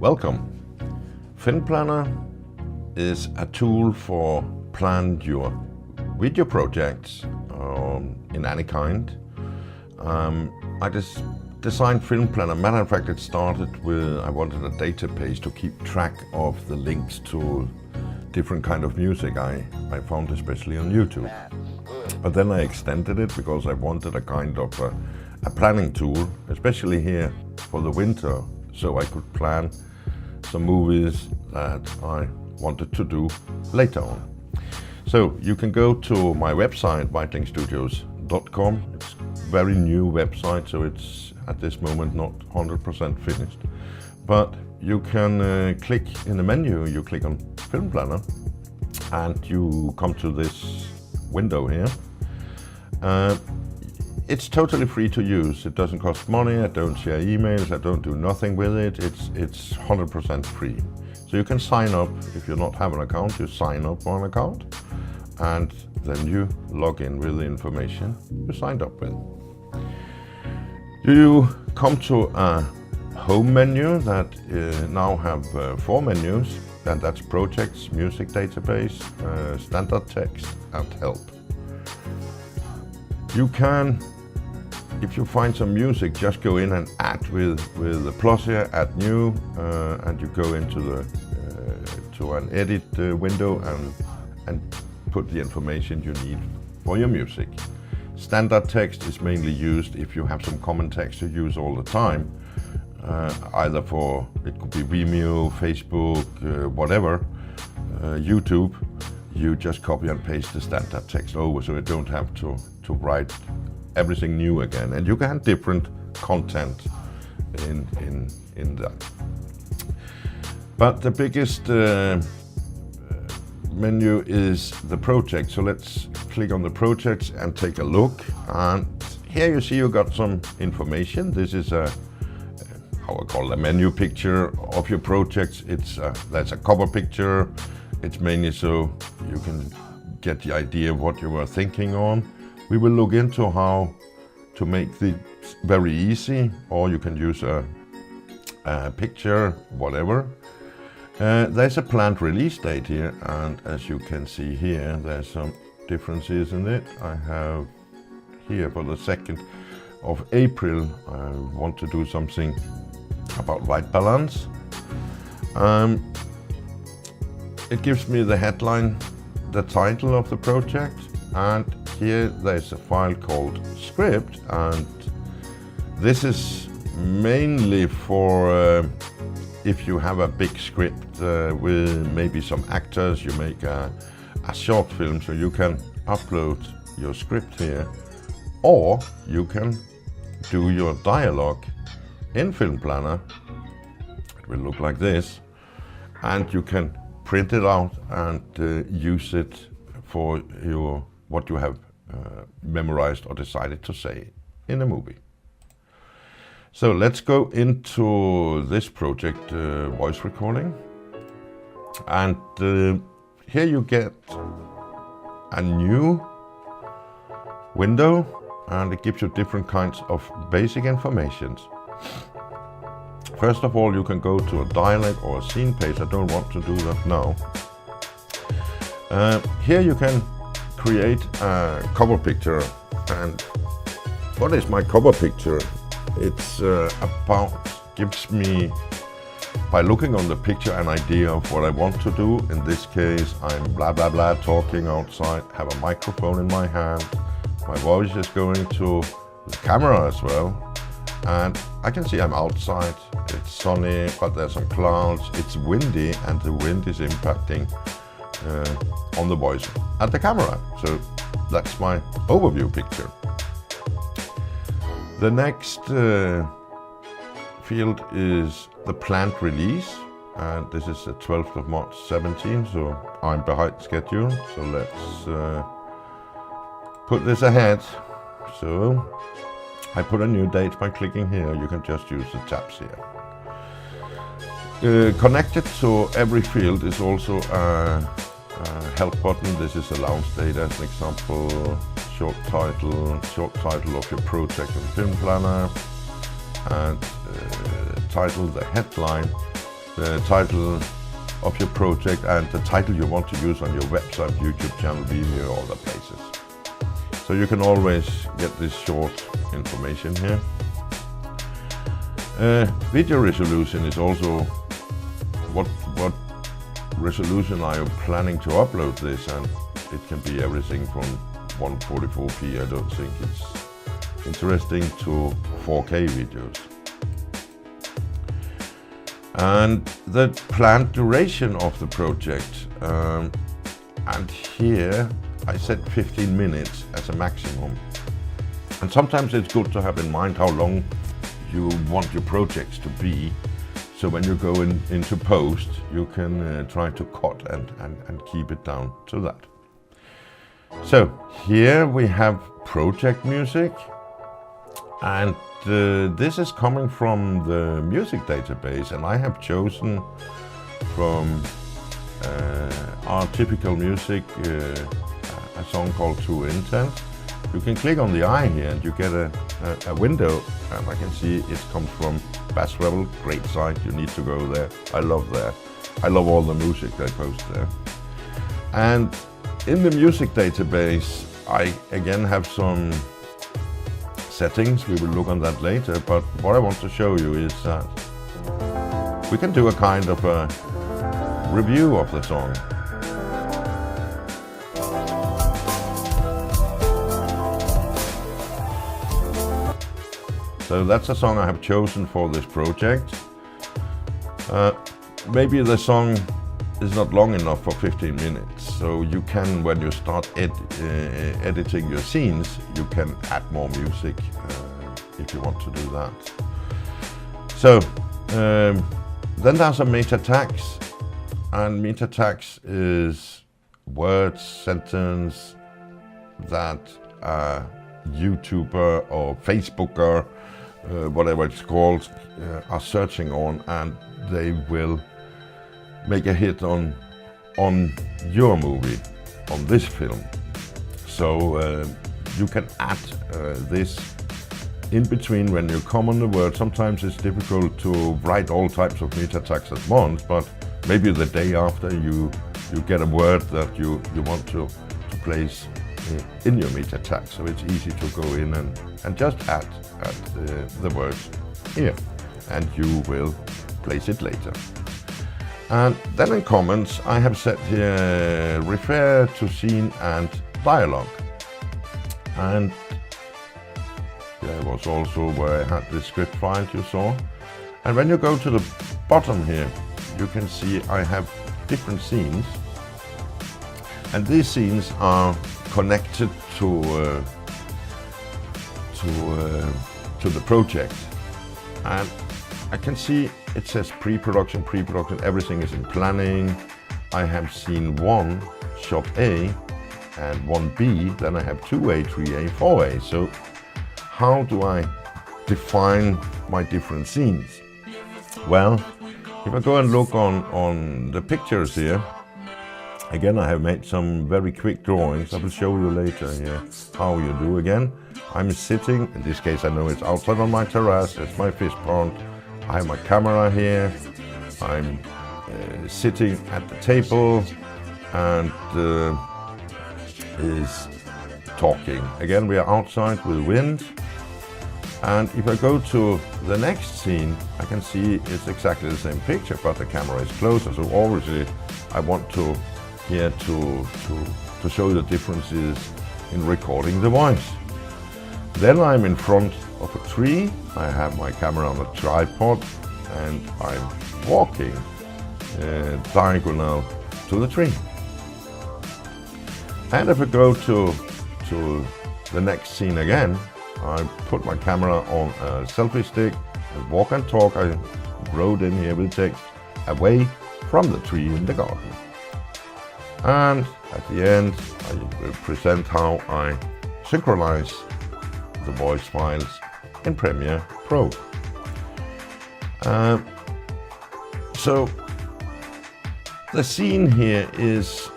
Welcome. Film Planner is a tool for plan your video projects in any kind. I just designed Film Planner. Matter of fact, it started with I wanted a database to keep track of the links to different kind of music I found, especially on YouTube. But then I extended it because I wanted a kind of a planning tool, especially here for the winter, so I could plan some movies that I wanted to do later on. So you can go to my website, whitelingstudios.com. It's a very new website, so it's at this moment not 100% finished. But you can click in the menu, you click on Film Planner, and you come to this window here. It's totally free to use. It doesn't cost money. I don't share emails. I don't do nothing with it. It's 100% free. So you can sign up. If you not have an account, you sign up for an account, and then you log in with the information you signed up with. You come to a home menu that now have 4 menus, and that's projects, music database, standard text, and help. You can, if you find some music, just go in and add with the plus here, add new, and you go into the to an edit window and put the information you need for your music. Standard text is mainly used if you have some common text to use all the time, either for, it could be Vimeo, Facebook, whatever, YouTube. You just copy and paste the standard text over, so you don't have to write everything new again. And you can have different content in that. But the biggest menu is the project. So let's click on the projects and take a look. And here you see you got some information. This is a how I call it, a menu picture of your projects. That's a cover picture. It's mainly so you can get the idea of what you were thinking on. We will look into how to make this very easy, or you can use a picture, whatever. There's a planned release date here, and as you can see here, there's some differences in it. I have here for the 2nd of April, I want to do something about white balance. It gives me the headline, the title of the project, and here there's a file called script, and this is mainly for if you have a big script with maybe some actors, you make a short film, so you can upload your script here, or you can do your dialogue in Film Planner. It will look like this, and you can print it out and use it for what you have memorized or decided to say in a movie. So let's go into this project, voice recording, and here you get a new window, and it gives you different kinds of basic informations. First of all, you can go to a dialog or a scene page. I don't want to do that now. Here you can create a cover picture, and what is my cover picture? It's gives me, by looking on the picture, an idea of what I want to do. In this case, I'm blah blah blah talking outside, have a microphone in my hand, my voice is going to the camera as well, and I can see I'm outside, it's sunny, but there's some clouds, it's windy, and the wind is impacting on the voice at the camera. So that's my overview picture. The next field is the planned release, and this is the 12th of March 17, so I'm behind schedule. So let's put this ahead. So I put a new date by clicking here. You can just use the tabs here. Connected to every field is also a help button. This is a launch date as an example, short title of your project in Film Planner, and title, the headline, the title of your project and the title you want to use on your website, YouTube channel, Vimeo, or other places. So you can always get this short information here. Video resolution is also what resolution are you planning to upload this, and it can be everything from 144p, I don't think it's interesting, to 4K videos. And the planned duration of the project, and here I set 15 minutes as a maximum. And sometimes it's good to have in mind how long you want your projects to be, so when you go into post you can try to cut and keep it down to that. So here we have project music, and this is coming from the music database, and I have chosen from our typical music a song called True Intent. You can click on the eye here and you get a window, and I can see it comes from Bass Rebel. Great site, you need to go there. I love that. I love all the music they post there. And in the music database I again have some settings. We will look on that later, but what I want to show you is that we can do a kind of a review of the song. So that's a song I have chosen for this project. Maybe the song is not long enough for 15 minutes, so you can, when you start editing your scenes, you can add more music if you want to do that. So then there's a meta tags, and meta tags is words, sentence that a YouTuber or Facebooker, whatever it's called, are searching on, and they will make a hit on your movie, on this film. So you can add this in between when you come on the word. Sometimes it's difficult to write all types of meta tags at once, but maybe the day after you get a word that you want to place in your meta tag, so it's easy to go in and just add the words here, and you will place it later. And then in comments I have set here refer to scene and dialog, and there was also where I had the script file you saw. And when you go to the bottom here, you can see I have different scenes, and these scenes are connected to the project. And I can see it says pre-production, everything is in planning. I have scene 1, shot A, and 1B, then I have 2A, 3A, 4A. So how do I define my different scenes? Well, if I go and look on the pictures here, again I have made some very quick drawings. I will show you later here how you do. Again, I'm sitting, in this case I know it's outside on my terrace, it's my fish pond. I have my camera here, I'm sitting at the table and is talking. Again, we are outside with wind. And if I go to the next scene, I can see it's exactly the same picture, but the camera is closer. So obviously I want to here to show the differences in recording the voice. Then I'm in front of a tree. I have my camera on a tripod and I'm walking diagonal to the tree. And if I go to the next scene again, I put my camera on a selfie stick and walk and talk. I wrote in here with text, away from the tree in the garden. And at the end, I will present how I synchronize the voice files in Premiere Pro. So the scene here is,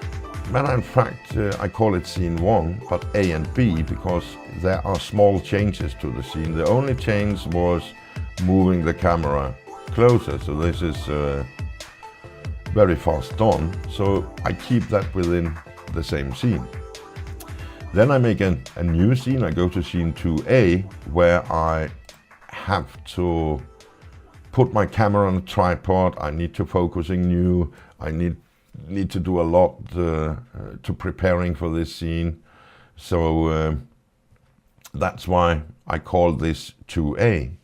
well, in fact, I call it scene 1, but A and B, because there are small changes to the scene. The only change was moving the camera closer. So this is very fast done, so I keep that within the same scene. Then I make a new scene. I go to scene 2A, where I have to put my camera on a tripod. I need to focusing new. I need to do a lot to preparing for this scene. So that's why I call this 2A.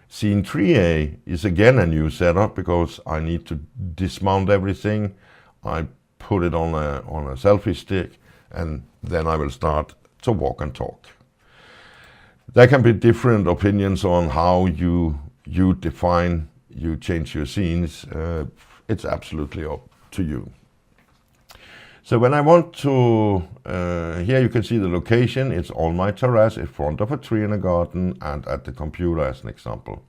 Scene 3A is again a new setup because I need to dismount everything. I put it on a selfie stick, and then I will start to walk and talk. There can be different opinions on how you change your scenes. It's absolutely up to you. So when I want to, here you can see the location. It's on my terrace in front of a tree in a garden and at the computer as an example.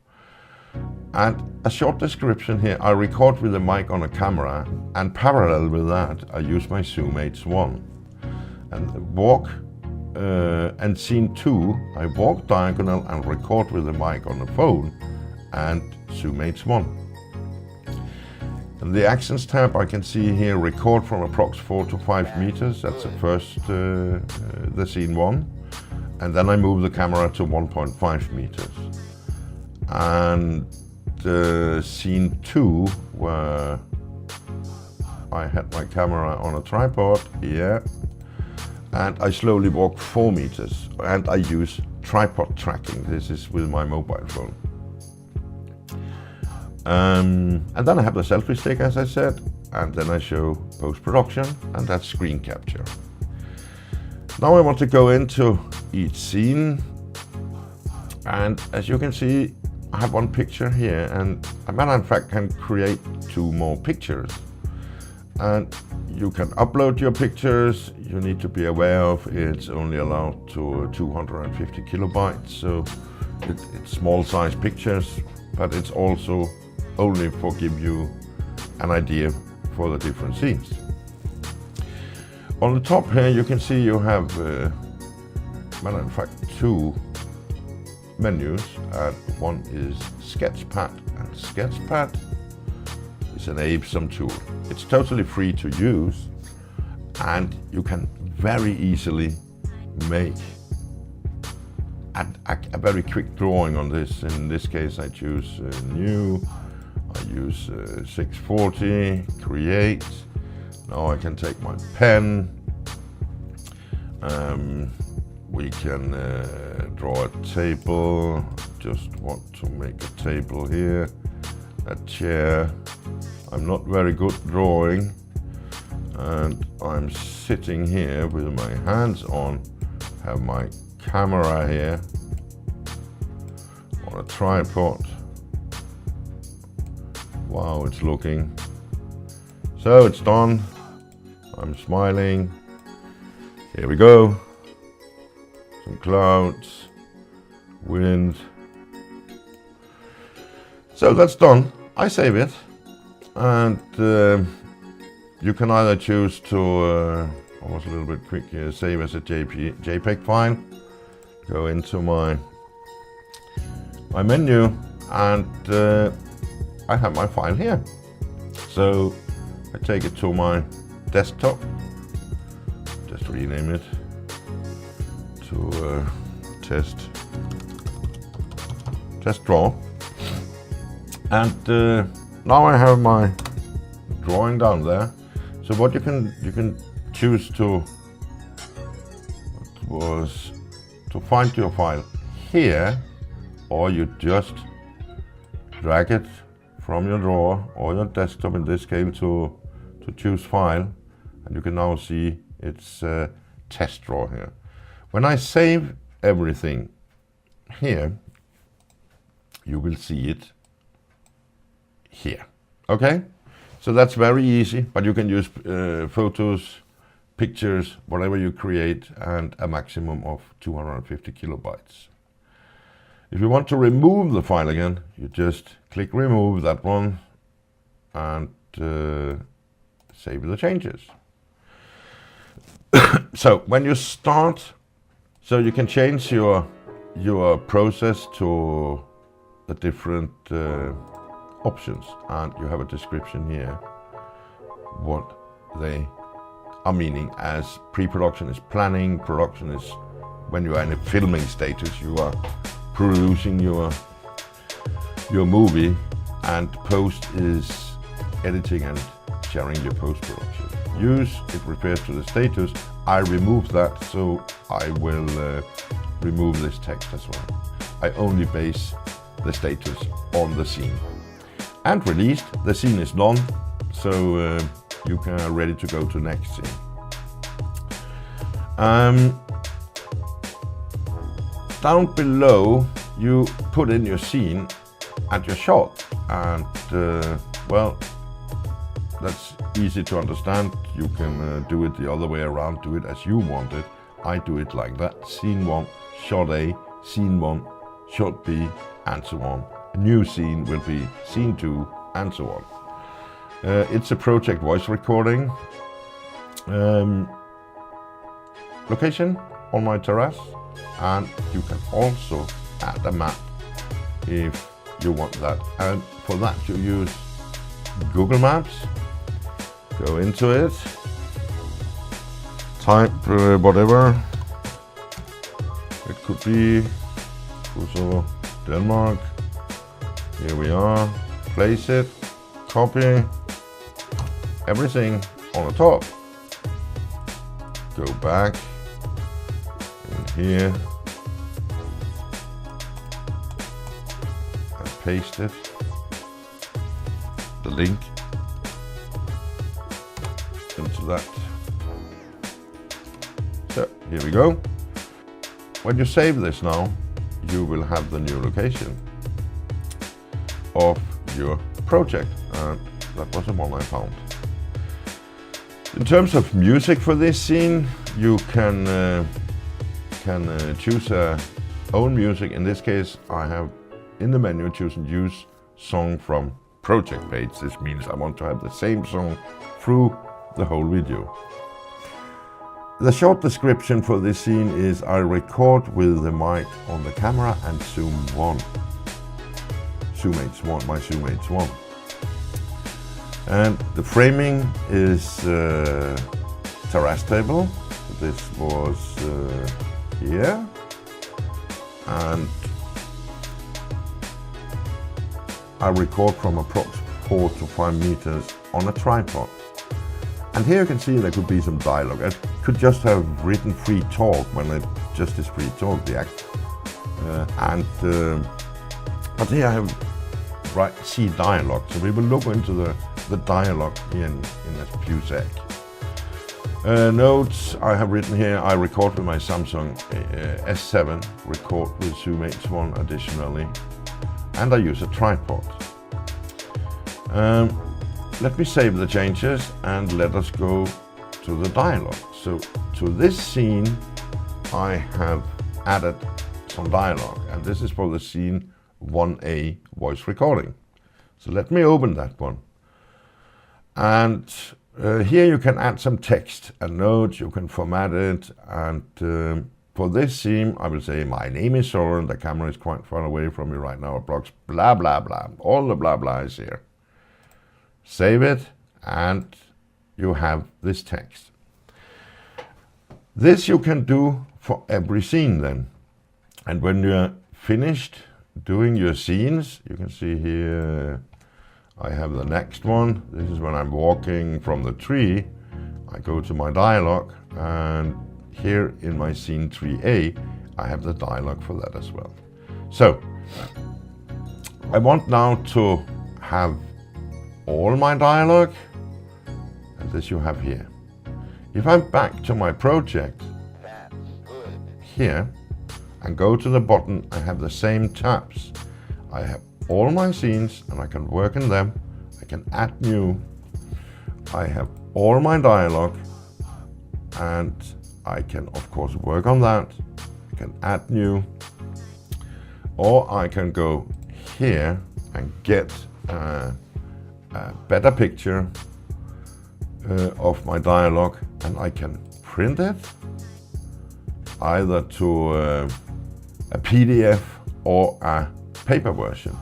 And a short description here, I record with a mic on a camera, and parallel with that I use my Zoom H1. And walk, and scene 2, I walk diagonal and record with the mic on the phone and Zoom H1. In the Actions tab, I can see here record from approx 4 to 5 meters. That's the first, the scene 1. And then I move the camera to 1.5 meters. And scene 2, where I had my camera on a tripod here, and I slowly walk 4 meters. And I use tripod tracking. This is with my mobile phone. And then I have the selfie stick, as I said, and then I show post-production, and that's screen capture. Now I want to go into each scene, and as you can see, I have one picture here, and a matter of fact can create 2 more pictures. And you can upload your pictures. You need to be aware of it's only allowed to 250 kilobytes, so it's small size pictures, but it's also only for give you an idea for the different scenes. On the top here you can see you have, matter of fact, 2 menus. One is Sketchpad, and Sketchpad is an awesome tool. It's totally free to use, and you can very easily make a very quick drawing on this. In this case I choose new. I use 640, create. Now I can take my pen. We can draw a table. Just want to make a table here. A chair. I'm not very good drawing, and I'm sitting here with my hands on. Have my camera here on a tripod. Wow, it's looking. So it's done. I'm smiling. Here we go. Some clouds, wind. So that's done. I save it, and you can either choose to, I was a little bit quick here, save as a JPEG file. Go into my menu, and I have my file here. So I take it to my desktop, just rename it to test draw. And now I have my drawing down there. So what you can choose to find your file here, or you just drag it from your drawer or your desktop, in this case, to choose file, and you can now see it's test draw here. When I save everything here, you will see it here. Okay, so that's very easy, but you can use photos, pictures, whatever you create, and a maximum of 250 kilobytes. If you want to remove the file again, you just click remove that one and save the changes. So when you start, so you can change your process to the different options, and you have a description here. what they are meaning, as pre-production is planning, production is when you are in a filming status, you are producing your movie, and post is editing and sharing your post-production. Use, it refers to the status. I remove that, so I will remove this text as well. I only base the status on the scene. And released, the scene is done, so you are ready to go to next scene. Down below, you put in your scene and your shot, and well, that's easy to understand. You can do it the other way around, do it as you want it. I do it like that: scene 1, shot A, scene 1, shot B, and so on. A new scene will be scene 2, and so on. It's a project voice recording. Location on my terrace, and you can also add a map if you want that. And for that you use Google Maps. Go into it, type whatever. It could be also Denmark. Here we are. Place it, copy everything on the top. Go back in here and paste it. The link into that. So here we go. When you save this now, you will have the new location of your project, and that was the one I found. In terms of music for this scene, you can choose own music. In this case, I have in the menu chosen use song from project page. This means I want to have the same song through the whole video. The short description for this scene is: I record with the mic on the camera and zoom 1. Zoom H1, my zoom H1. And the framing is terrace table. This was here. And I record from approx 4 to 5 meters on a tripod. And here you can see there could be some dialogue. I could just have written free talk when it just is free talk, the act. But here I have see dialogue. So we will look into the dialogue in a few seconds. Notes I have written here: I record with my Samsung S7, record with Zoom H1 additionally, and I use a tripod. Let me save the changes and let us go to the dialogue. So to this scene I have added some dialogue, and this is for the scene 1A voice recording. So let me open that one. And here you can add some text and notes, you can format it, and for this scene I will say: my name is Soren, the camera is quite far away from me right now, approx blah blah blah. All the blah blah is here. Save it, and you have this text. This you can do for every scene then. And when you're finished doing your scenes, you can see here I have the next one. This is when I'm walking from the tree. I go to my dialogue, and here in my scene 3A I have the dialogue for that as well. So I want now to have all my dialogue, and this you have here. If I'm back to my project here and go to the button, I have the same tabs. I have all my scenes and I can work in them. I can add new. I have all my dialogue, and I can of course work on that. I can add new, or I can go here and get a better picture of my dialogue, and I can print it either to a PDF or a paper version.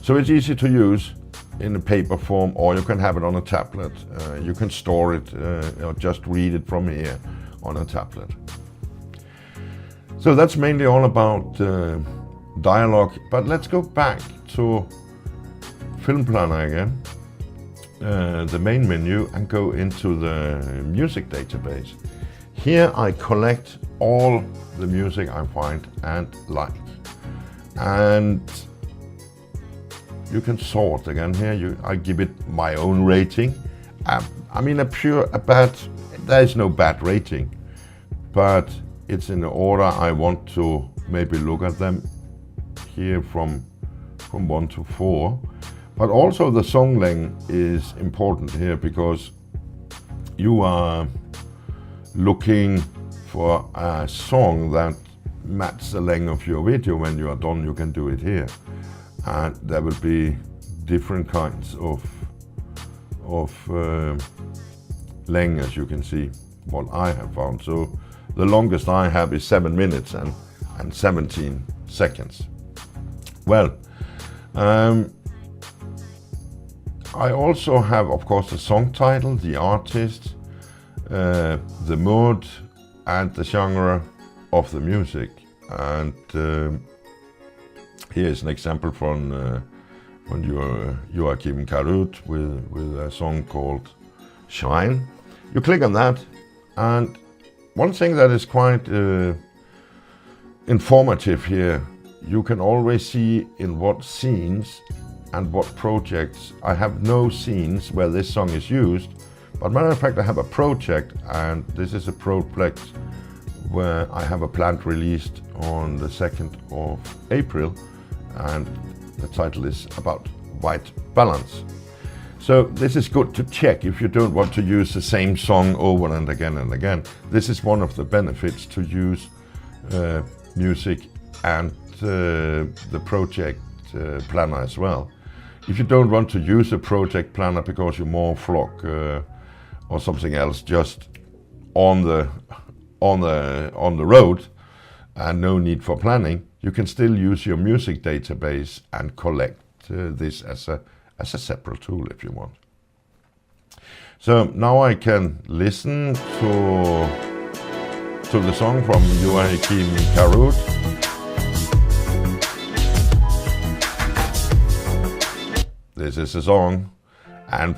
So it's easy to use. in a paper form, or you can have it on a tablet. You can store it or just read it from here on a tablet. So that's mainly all about dialog, but let's go back to Film Planner again, the main menu, and go into the music database. Here I collect all the music I find and like, and you can sort again here. I give it my own rating. I mean, there is no bad rating, but it's in the order I want to maybe look at them here from 1 to 4. But also the song length is important here, because you are looking for a song that matches the length of your video. When you are done, you can do it here. And there will be different kinds of length, as you can see, what I have found. So the longest I have is 7 minutes and 17 seconds. Well, I also have, of course, the song title, the artist, the mood, and the genre of the music. And here's an example from Joachim Karut with a song called Shine. You click on that, and one thing that is quite informative here, you can always see in what scenes and what projects. I have no scenes where this song is used, but matter of fact I have a project, and this is a project where I have a plant released on the 2nd of April, and the title is about white balance. So this is good to check if you don't want to use the same song over and again and again. This is one of the benefits to use music and the project planner as well. If you don't want to use a project planner because you're more vlog or something else, just on the road and no need for planning, you can still use your music database and collect this as a separate tool if you want. So now I can listen to the song from Joachim Karut. This is the song, and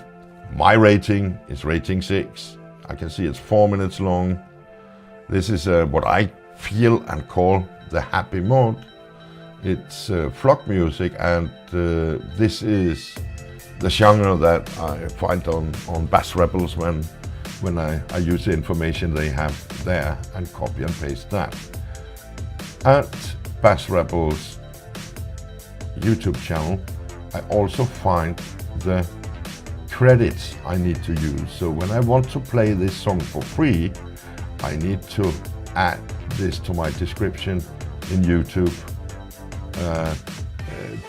my rating is rating 6. I can see it's 4 minutes long. This is what I feel and call the happy mode. It's vlog music, and this is the genre that I find on Bass Rebels when I use the information they have there and copy and paste that. At Bass Rebels YouTube channel, I also find the credits I need to use. So when I want to play this song for free, I need to add this to my description in YouTube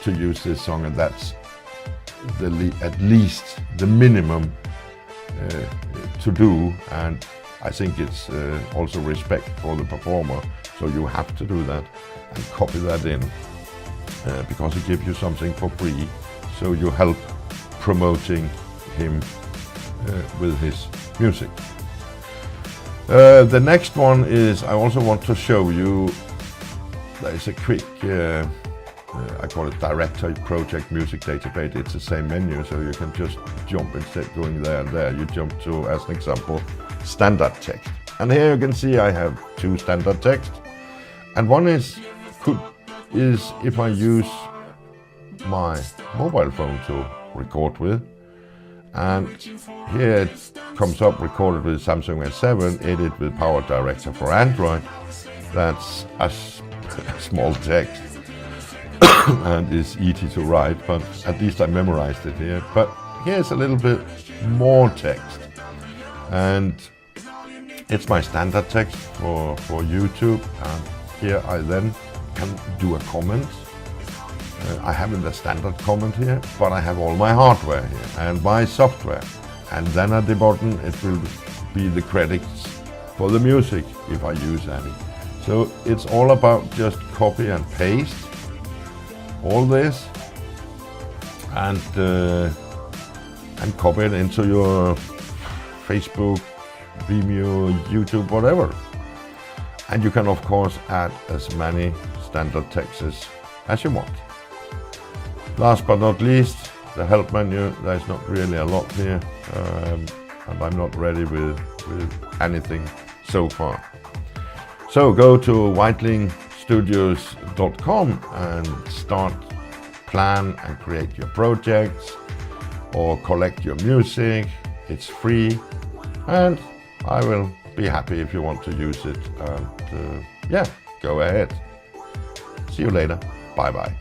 to use this song, and that's at least the minimum to do. And I think it's also respect for the performer, so you have to do that and copy that in because it gives you something for free, so you help promoting him with his music. The next one is, I also want to show you, there is a quick I call it directory project music database. It's the same menu, so you can just jump, instead of going there and there, you jump to, as an example, standard text. And here you can see I have 2 standard text, and one is if I use my mobile phone to record with, and here it comes up recorded with Samsung S7, edit with Power Director for Android. That's a small text and it's easy to write, but at least I memorized it here. But here's a little bit more text, and it's my standard text for YouTube, and here I then can do a comment. I haven't a standard comment here, but I have all my hardware here and my software, and then at the bottom it will be the credits for the music if I use any. So it's all about just copy and paste all this, and copy it into your Facebook, Vimeo, YouTube, whatever. And you can of course add as many standard texts as you want. Last but not least, the help menu. There's not really a lot here, and I'm not ready with anything so far. So go to whitelingstudios.com and start, plan and create your projects or collect your music. It's free, and I will be happy if you want to use it. And yeah, go ahead. See you later. Bye bye.